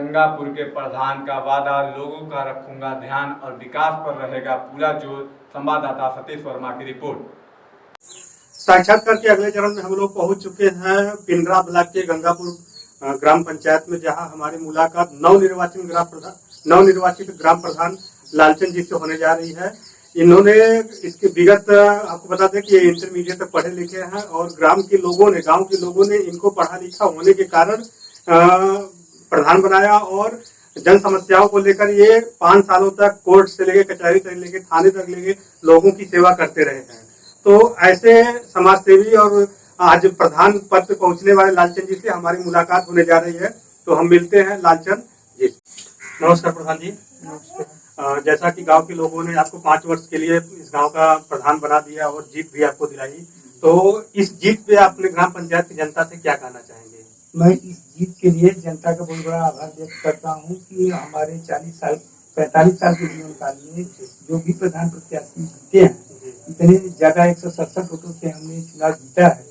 गंगापुर के प्रधान का वादा, लोगों का रखूंगा ध्यान और विकास पर रहेगा पूरा जोर। संवाददाता सतीश वर्मा की रिपोर्ट। साक्षात्कार के अगले चरण में हम लोग पहुंच चुके हैं पिंडरा ब्लॉक के गंगापुर ग्राम पंचायत में, जहां हमारी मुलाकात नवनिर्वाचित ग्राम प्रधान लालचंद जी से होने जा रही है। इन्होंने इसके विगत आपको बता दें कि ये इंटरमीडिएट तक पढ़े लिखे हैं और गांव के लोगों ने इनको पढ़ा लिखा होने के कारण प्रधान बनाया और जन समस्याओं को लेकर ये 5 सालों तक कोर्ट से लेकर कचहरी तक लेकर थाने तक लेके लोगों की सेवा करते रहे हैं। तो ऐसे समाज सेवी और आज प्रधान पद पे पहुंचने वाले लालचंद जी से हमारी मुलाकात होने जा रही है। तो हम मिलते हैं लालचंद जी। नमस्कार प्रधान जी। नमस्कार। जैसा कि गांव के लोगों ने आपको 5 वर्ष के लिए इस गांव का प्रधान बना दिया और जीत भी आपको दिलाई, तो इस जीत पे अपने ग्राम पंचायत की जनता से क्या कहना चाहेंगे? मैं इस जीत के लिए जनता का बहुत बड़ा आभार व्यक्त करता हूँ कि हमारे 45 साल के जीवन काल में जो भी प्रधान प्रत्याशी जीते हैं, इतने ज्यादा 167 वोटों से हमने चुनाव जीता है।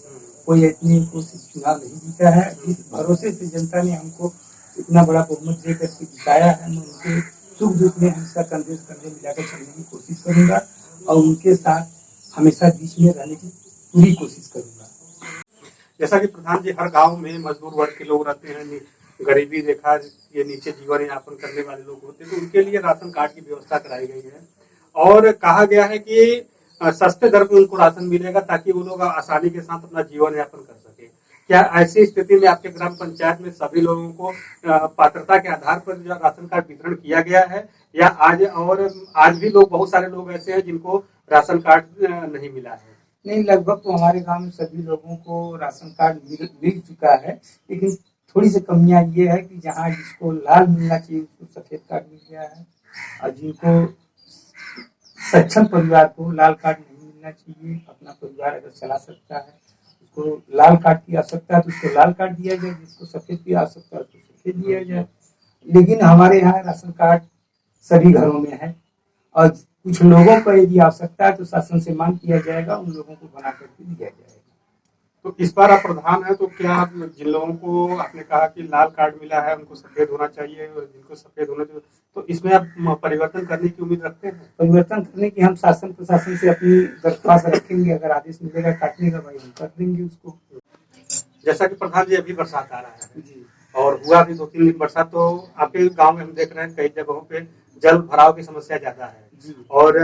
कोई इतनी कोशिश चुनाव नहीं जीता है। इस भरोसे से जनता ने हमको इतना बड़ा बहुमत देकर के जिताया है। मैं उनके सुख दुख में हमेशा कंधे मिलाकर चलने की कोशिश करूंगा और उनके साथ हमेशा बीच में रहने की पूरी कोशिश करूंगा। जैसा कि प्रधान जी, हर गांव में मजदूर वर्ग के लोग रहते हैं, गरीबी रेखा ये नीचे जीवन यापन करने वाले लोग होते हैं, तो उनके लिए राशन कार्ड की व्यवस्था कराई गई है और कहा गया है कि सस्ते दर पर उनको राशन मिलेगा ताकि वो लोग आसानी के साथ अपना जीवन यापन कर सके। क्या ऐसी स्थिति में आपके ग्राम पंचायत में सभी लोगों को पात्रता के आधार पर जो राशन कार्ड वितरण किया गया है, या आज भी बहुत सारे लोग ऐसे हैं जिनको राशन कार्ड नहीं मिला है? नहीं, लगभग तो हमारे गांव में सभी लोगों को राशन कार्ड मिल चुका है, लेकिन थोड़ी सी कमियां ये है कि जहां जिसको लाल मिलना चाहिए उसको सफेद कार्ड मिल गया है और जिनको सक्षम परिवार को लाल कार्ड नहीं मिलना चाहिए, अपना परिवार अगर चला सकता है उसको लाल कार्ड की आवश्यकता है तो उसको लाल कार्ड दिया जाए, जिसको सफेद की आवश्यकता है उसको सफेद दिया जाए। लेकिन हमारे यहाँ राशन कार्ड सभी घरों में है और कुछ लोगों को यदि आवश्यकता है तो शासन से मांग किया जाएगा, उन लोगों को बना करके दिया जाएगा। तो इस बार आप प्रधान है, तो क्या जिन लोगों को आपने कहा कि लाल कार्ड मिला है उनको सफेद होना चाहिए और जिनको सफेद होना चाहिए, तो इसमें आप परिवर्तन करने की उम्मीद रखते हैं? परिवर्तन करने की हम शासन प्रशासन से अपनी दरख्वास्त रखेंगे। अगर आदेश मिलेगा काटने का, भाई हम कर देंगे उसको। जैसा कि प्रधान जी, अभी बरसात आ रहा है जी, और हुआ भी 2-3 दिन बरसात, तो आपके गाँव में हम देख रहे हैं कई जगहों पे जल भराव की समस्या ज्यादा है और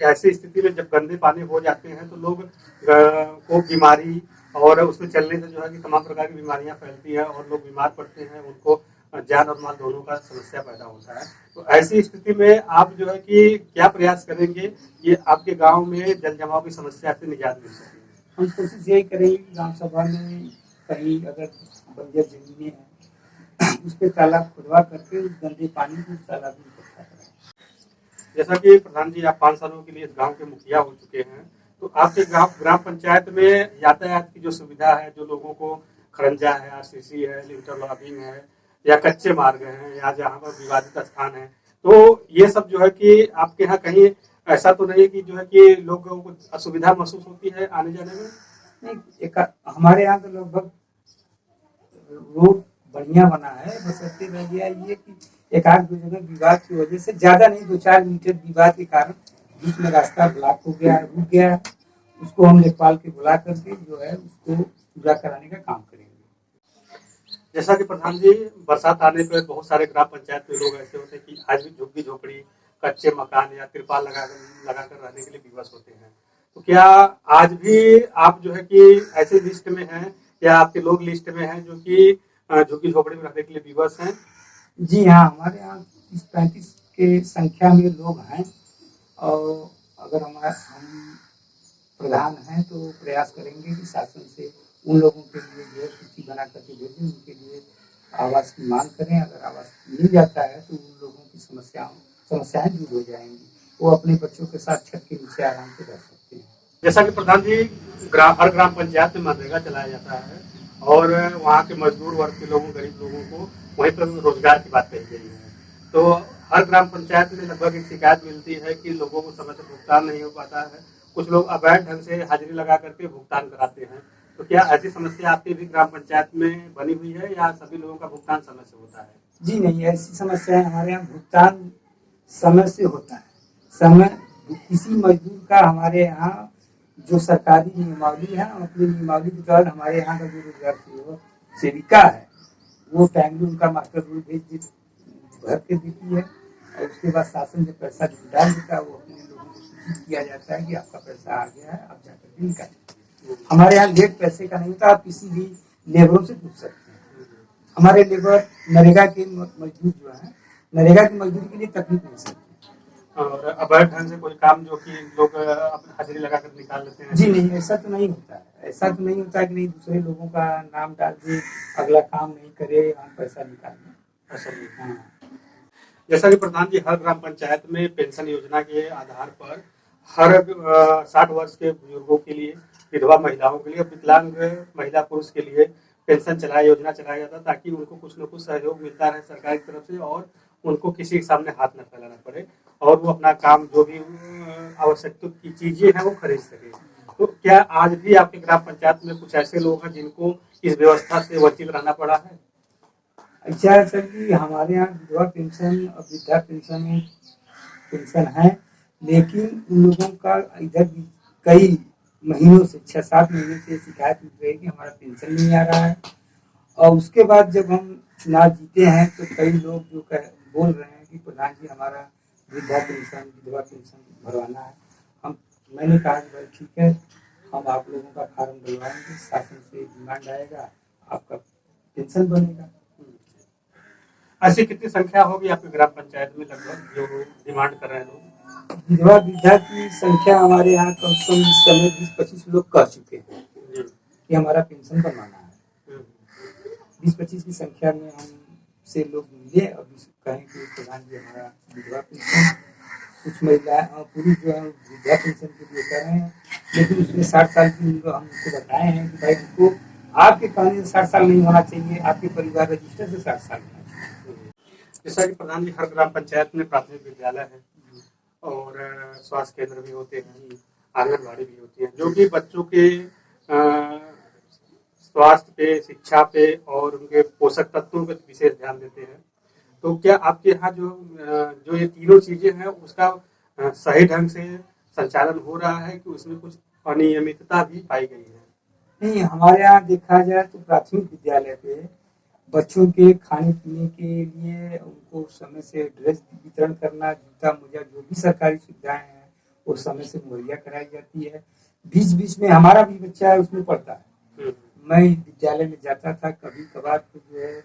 ऐसी स्थिति में जब गंदे पानी हो जाते हैं तो लोग को बीमारी और उसमें चलने से जो है कि तमाम प्रकार की बीमारियां फैलती है और लोग बीमार पड़ते हैं, उनको जान और माल दोनों का समस्या पैदा होता है। तो ऐसी स्थिति में आप जो है कि क्या प्रयास करेंगे कि आपके गांव में जल जमाव की समस्या से निजात मिल सके? हम कोशिश यही करेंगे कि ग्राम सभा में कहीं अगर बंजर जमीनें हैं उस पर तालाब खुदवा करके उस गंदे पानी को तालाब में इकट्ठा करें। जैसा कि प्रधान जी, आप 5 सालों के लिए इस गांव के मुखिया हो चुके हैं, तो आपके ग्राम पंचायत में यातायात की जो सुविधा है, जो लोगों को खरंजा है, आरसीसी है, इंटरलॉकिंग है या कच्चे मार्ग हैं या जहाँ पर विवादित स्थान है, तो ये सब जो है कि आपके यहाँ कहीं ऐसा तो नहीं कि जो है कि लोगों को असुविधा महसूस होती है आने जाने में? नहीं, हमारे यहाँ तो लगभग रोड बढ़िया बना है, बस इतने रह गया ये कि एक आध दो जगह विवाद की वजह से, ज्यादा नहीं 2-4 मीटर विवाद के कारण बीच में रास्ता ब्लॉक हो गया है, रुक गया है। उसको हम लेखपाल के बुला करके जो है उसको पूरा कराने का काम करेंगे। जैसा कि प्रधान जी, बरसात आने पर बहुत सारे ग्राम पंचायत में लोग ऐसे होते हैं कि आज भी झुग्गी झोपड़ी, कच्चे मकान या तिरपाल लगाकर रहने के लिए विवश होते हैं, तो क्या आज भी आप जो है कि ऐसे लिस्ट में हैं या आपके लोग लिस्ट में हैं जो कि झुग्गी झोपड़ी में रहने के लिए विवश हैं? जी हाँ, हमारे यहाँ 30-35 के संख्या में लोग हैं और अगर हम प्रधान हैं तो प्रयास करेंगे कि शासन से उन लोगों के लिए जो है सूची बना करके भेजें, उनके लिए आवास की मांग करें। अगर आवास मिल जाता है तो उन लोगों की समस्याएं दूर हो जाएंगी, वो अपने बच्चों के साथ छत के नीचे आराम से रह सकते हैं। जैसा कि प्रधान जी, हर ग्राम पंचायत में मनरेगा चलाया जाता है और वहाँ के मजदूर वर्ग के लोगों, गरीब लोगों को वहीं पर रोजगार की बात कही गई है, तो हर ग्राम पंचायत में लगभग एक शिकायत मिलती है कि लोगों को समय से भुगतान नहीं हो पाता है, कुछ लोग अवैध ढंग से हाजिरी लगा करके भुगतान कराते हैं, तो क्या ऐसी समस्या आपकी भी ग्राम पंचायत में बनी हुई है या सभी लोगों का भुगतान समय से होता है? जी नहीं, ऐसी समस्या है हमारे यहाँ। भुगतान समय से होता है। समय किसी मजदूर का हमारे यहाँ जो सरकारी नियमावली है, अपनी नियमावली के तहत हमारे यहाँ का जो रोजगार सेविका है वो टाइमली उनका मास्टर रूल भर के देती है, और उसके बाद शासन जब पैसा डाल देता है वो अपने लोगों को सूचित किया जाता है कि आपका पैसा आ गया है, आप जाकर के निकालिए। हमारे यहाँ लेट पैसे का नहीं होता। आप किसी भी लेबरों से पूछ सकते हैं। हमारे लेबर नरेगा के मजदूर जो है, नरेगा की मजदूरी के लिए तकलीफ नहीं सकती। और अवैध ढंग से कोई काम जो कि लोग अपनी हाजिरी लगाकर निकाल लेते हैं? जी नहीं, ऐसा तो नहीं होता है। ऐसा तो नहीं होता है कि नहीं दूसरे लोगों का नाम डाल दे, अगला काम नहीं करे, हम पैसा निकाल लें। ऐसा नहीं। हाँ। जैसा कि प्रधान जी, हर ग्राम पंचायत में पेंशन योजना के आधार पर हर 60 वर्ष के बुजुर्गों के लिए, विधवा महिलाओं के लिए, विकलांग महिला पुरुष के लिए पेंशन योजना चलाया जाता, ताकि उनको कुछ न कुछ सहयोग मिलता रहे सरकार की तरफ से, और उनको किसी के सामने हाथ न फैलाना पड़े, और वो अपना काम जो भी आवश्यकता की चीजें हैं वो खरीद सके। तो क्या आज भी आपके ग्राम पंचायत में कुछ ऐसे लोग हैं जिनको इस व्यवस्था से वंचित रहना पड़ा है? अच्छा है सर जी, हमारे यहाँ विधवा पेंशन और वृद्धा पेंशन है, लेकिन उन लोगों का इधर कई महीनों से 6-7 महीने से शिकायत मिल रही है कि हमारा पेंशन नहीं आ रहा है। और उसके बाद जब हम चुनाव जीते हैं तो कई लोग जो बोल रहे हैं कि प्रधान जी हमारा वृद्धा पेंशन, विधवा पेंशन भरवाना है। मैंने कहा कि भाई ठीक है, हम आप लोगों का फार्म डलवाएंगे, शासन से डिमांड आएगा, आपका पेंशन बनेगा। ऐसी कितनी संख्या होगी आपके ग्राम पंचायत में लगभग जो डिमांड कर रहे हैं लोग? विधवा वृद्धा की संख्या हमारे यहाँ कम से कम इस समय 20-25 लोग कह चुके हैं कि हमारा पेंशन बनवाना है। 20-25 की संख्या में हमसे लोग मिले और कहें कि प्रधान जी हमारा विधवा पेंशन, कुछ महिलाएं पुरुष जो है वृद्धा पेंशन के लिए कर रहे हैं, लेकिन उसमें 60 साल की उम्र हम उनको बताए हैं कि भाई उनको आपके कहने से 60 साल नहीं होना चाहिए, आपके परिवार रजिस्टर से 60 साल होना चाहिए। जैसा कि प्रधान जी, हर ग्राम पंचायत में प्राथमिक विद्यालय है और स्वास्थ्य केंद्र भी होते हैं, आंगनबाड़ी भी होती है, जो कि बच्चों के स्वास्थ्य पे, शिक्षा पे और उनके पोषक तत्वों पर विशेष ध्यान देते हैं। तो क्या आपके यहाँ जो ये तीनों चीजें हैं उसका सही ढंग से संचालन हो रहा है कि उसमें कुछ अनियमितता भी पाई गई है? नहीं, हमारे यहाँ देखा जाए तो प्राथमिक विद्यालय पे बच्चों के खाने पीने के लिए उनको समय से ड्रेस वितरण करना, जूता मोजा, जो भी सरकारी सुविधाएं हैं वो समय से मुहैया कराई जाती है। बीच बीच में हमारा भी बच्चा है उसमें पढ़ता है, मैं विद्यालय में जाता था, कभी कभार तो जो है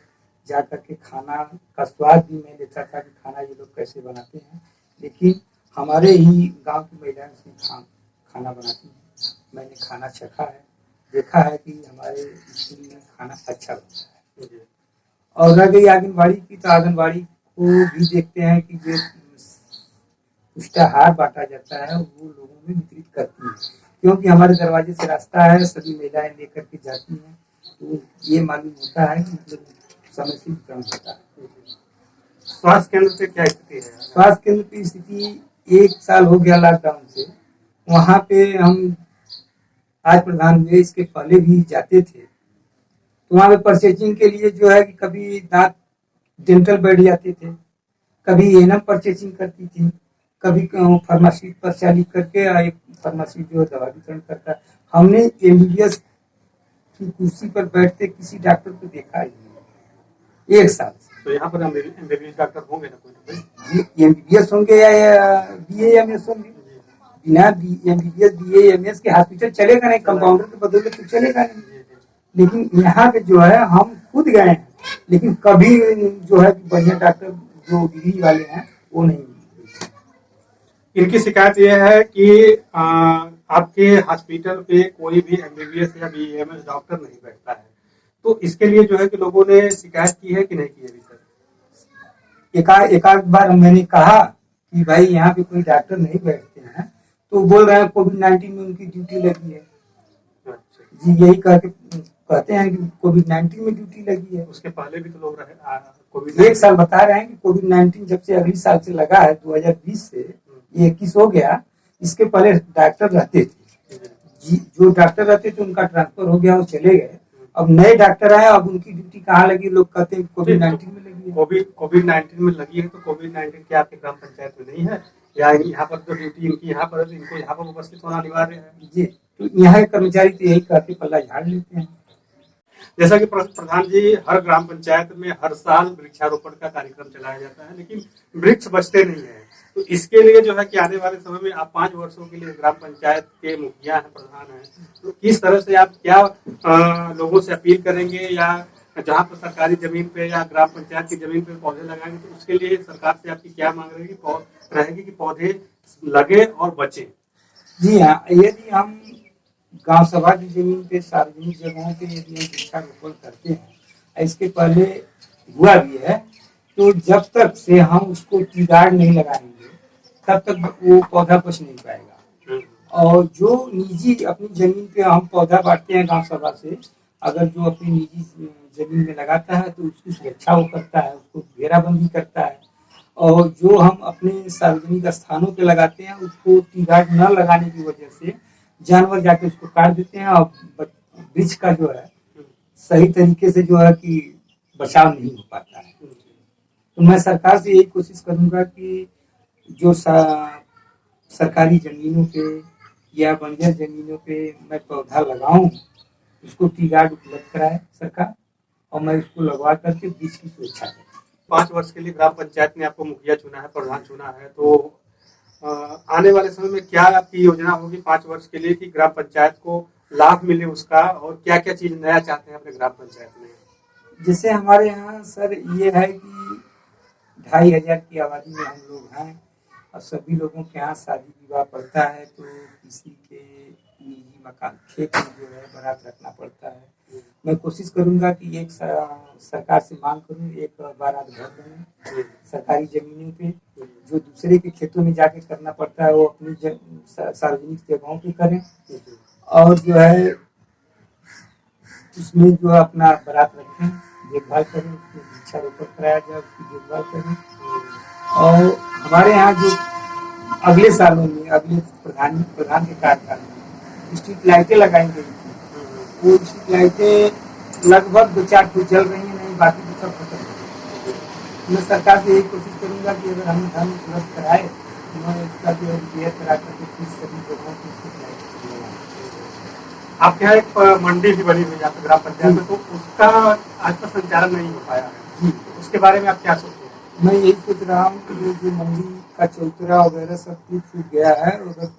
जा करके खाना का स्वाद भी मैं लेता था कि खाना ये लोग कैसे बनाते हैं, लेकिन हमारे ही गांव की महिलाएं खाना बनाती हैं। मैंने खाना चखा है, देखा है कि हमारे स्कूल में खाना अच्छा बनता है। और रह गई आंगनबाड़ी की, तो आंगनबाड़ी को भी देखते हैं कि जो पुष्टाहार बांटा जाता है वो लोगों में वितरित करती है, क्योंकि हमारे दरवाजे से रास्ता है, सभी महिलाएं लेकर के जाती हैं, तो ये मालूम होता है कि मतलब समय से वितरण होता है। स्वास्थ्य केंद्र से क्या स्थिति है? स्वास्थ्य केंद्र की स्थिति 1 साल हो गया लॉकडाउन से, वहाँ पे हम आज प्रधान हुए, इसके पहले भी जाते थे, तो वहाँ पे परचेजिंग के लिए जो है कि कभी दांत डेंटल बैठ जाते थे, कभी एनम परचेजिंग करती थी, कभी फार्मेसी पर चाली करके एक फार्मेसी जो दवा वितरण करता है। हमने एमबीबीएस की कुर्सी पर बैठते किसी डॉक्टर को देखा ही नहीं 1 साल से। तो यहाँ पर एमबीबीएस डॉक्टर होंगे ना कोई? जी, एमबीबीएस होंगे या बीएएमएस होंगे। बिना एमबीबीएस बीएएमएस के हॉस्पिटल चलेगा नहीं, कंपाउंडर के बदले तो चलेगा नहीं। लेकिन यहाँ पे जो है हम खुद गए हैं, लेकिन कभी जो है बढ़िया डॉक्टर जो डिग्री वाले हैं वो नहीं। इनकी शिकायत यह है कि आपके हॉस्पिटल पे कोई भी एमबीबीएस या बीएमएस डॉक्टर नहीं बैठता है, तो इसके लिए जो है कि लोगों ने शिकायत की है कि नहीं की अभी तक? एकाध बार मैंने कहा कि भाई यहाँ पे कोई डॉक्टर नहीं बैठते हैं, तो बोल रहे हैं कोविड-19 में उनकी ड्यूटी लगी है। जी, यही कहते हैं कि कोविड-19 में ड्यूटी लगी है। उसके पहले भी तो लोग रहे कोविड 1 साल बता रहे हैं कि कोविड-19 जब से अगली साल से लगा है, 2020 से ये 21 हो गया, इसके पहले डॉक्टर रहते थे जी, जो डॉक्टर रहते थे उनका ट्रांसफर हो गया, वो चले गए, अब नए डॉक्टर आए, अब उनकी ड्यूटी कहाँ लगी, लोग कहते हैं कोविड-19 में लगी है। कोविड-19 में लगी है, तो कोविड-19 क्या आपके ग्राम पंचायत में नहीं है, या यहाँ पर जो ड्यूटी इनकी यहाँ पर है, इनको यहाँ पर उपस्थित होना अनिवार्य है? जी, तो यहाँ के कर्मचारी तो यही करके पल्ला झाड़ लेते हैं। जैसा कि प्रधान जी, हर ग्राम पंचायत में हर साल वृक्षारोपण का कार्यक्रम चलाया जाता है, लेकिन वृक्ष बचते नहीं है। तो इसके लिए जो है कि आने वाले समय में आप 5 वर्षों के लिए ग्राम पंचायत के मुखिया हैं, प्रधान हैं, तो किस तरह से आप क्या लोगों से अपील करेंगे, या जहाँ पर सरकारी जमीन पे या ग्राम पंचायत की जमीन पे पौधे लगाएंगे, तो उसके लिए सरकार से आपकी क्या मांग रहेगी कि पौधे लगे और बचे? जी हाँ, यदि हम गांव सभा की जमीन पे, सार्वजनिक जगहों पे यदि हम वृक्षारोपण करते हैं, इसके पहले हुआ भी है, तो जब तक से हम उसको टीगाड़ नहीं लगाएंगे तब तक वो पौधा बच नहीं पाएगा। और जो निजी अपनी जमीन पे हम पौधा बांटते हैं गांव सभा से, अगर जो अपनी निजी जमीन में लगाता है तो उसकी सुरक्षा वो करता है, उसको घेराबंदी करता है। और जो हम अपने सार्वजनिक स्थानों पे लगाते हैं, उसको टीगाड़ न लगाने की वजह से जानवर जाके उसको काट देते हैं, और वृक्ष का जो है सही तरीके से जो है कि बचाव नहीं हो पाता है। तो मैं सरकार से यही कोशिश करूंगा कि जो सरकारी जमीनों पे या बंजर जमीनों पे मैं पौधा लगाऊं, उसको टीगाड़ उपलब्ध कराए सरकार, और मैं उसको लगवा करके वृक्ष की सुरक्षा करूँ। 5 वर्ष के लिए ग्राम पंचायत ने आपको मुखिया चुना है, प्रधान चुना है, तो आने वाले समय में क्या आपकी योजना होगी 5 वर्ष के लिए कि ग्राम पंचायत को लाभ मिले उसका, और क्या क्या चीज नया चाहते हैं अपने ग्राम पंचायत में? जैसे हमारे यहाँ सर ये है कि 2500 की आबादी में हम लोग हैं, और सभी लोगों के यहाँ शादी विवाह पड़ता है, तो किसी के निजी मकान खेत में जो है बारात रखना पड़ता है। मैं कोशिश करूंगा कि एक सरकार से मांग करूं, एक बारात घर बने सरकारी जमीनों पे। जो दूसरे के खेतों में जाके करना पड़ता है वो अपनी सार्वजनिक जगहों पे करें, और जो है उसमें जो अपना बारात रखें, देखभाल करें, उसमें वृक्षारोपण कराया जाए, उसकी देखभाल करें। और हमारे यहाँ जो अगले सालों में, अगले प्रधान के कार्यकाल में स्ट्रीट लाइटें लगाई गई थी, वो स्ट्रीट लाइटें लगभग 2-4 ठो जल रही हैं, नहीं बाकी तो सब खत्म हो गई। मैं सरकार से यही कोशिश करूंगा कि अगर हमें धन उपलब्ध कराए, तो मैं उसका जो है रिपेयर करा करके फिर सभी जगहों पर स्ट्रीट लाइट लगाऊं। आपके यहाँ एक मंडी भी बनी हुई है आपके ग्राम पंचायत में, तो उसका आज तक संचालन नहीं हो पाया है, उसके बारे में आप क्या सोचते हैं? मैं यही सोच रहा हूँ कि जो मंडी का चौतरा वगैरह सब टूट गया है, अगर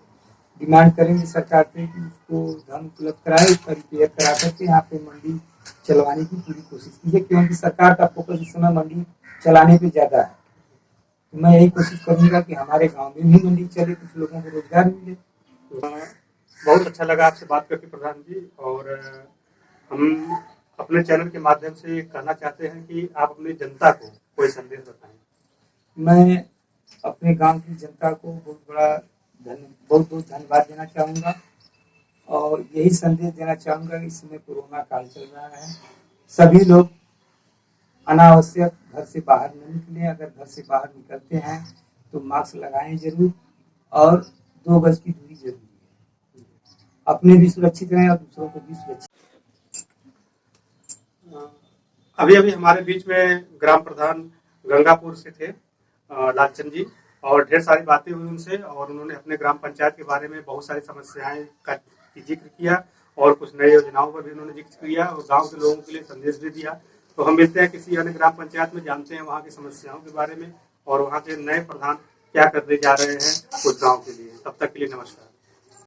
डिमांड करेंगे सरकार से कि उसको धन उपलब्ध कराए, उसका रिपेयर करा करके यहाँ पे मंडी चलवाने की पूरी कोशिश कीजिए, क्योंकि सरकार का फोकस इस समय मंडी चलाने पे ज्यादा है। तो मैं यही कोशिश करूंगा कि हमारे गाँव में भी मंडी चले, कुछ लोगों को रोजगार मिले। बहुत अच्छा लगा आपसे बात करके प्रधान जी, और हम अपने चैनल के माध्यम से कहना चाहते हैं कि आप अपनी जनता को कोई संदेश बताएं। मैं अपने गांव की जनता को बहुत बहुत धन्यवाद देना चाहूँगा, और यही संदेश देना चाहूँगा कि इस समय कोरोना काल चल रहा है, सभी लोग अनावश्यक घर से बाहर न निकलें। अगर घर से बाहर निकलते हैं तो मास्क लगाएं जरूर, और 2 गज की दूरी जरूर। अपने भी सुरक्षित रहें और दूसरों को भी सुरक्षित। अभी अभी हमारे बीच में ग्राम प्रधान गंगापुर से थे लालचंद जी, और ढेर सारी बातें हुई उनसे, और उन्होंने अपने ग्राम पंचायत के बारे में बहुत सारी समस्याएं का जिक्र किया, और कुछ नई योजनाओं पर भी उन्होंने जिक्र किया, और गांव के लोगों के लिए संदेश भी दिया। तो हम मिलते हैं किसी अन्य ग्राम पंचायत में, जानते हैं वहाँ की समस्याओं के बारे में, और वहाँ के नए प्रधान क्या करने जा रहे हैं उस गाँव के लिए। तब तक के लिए नमस्कार।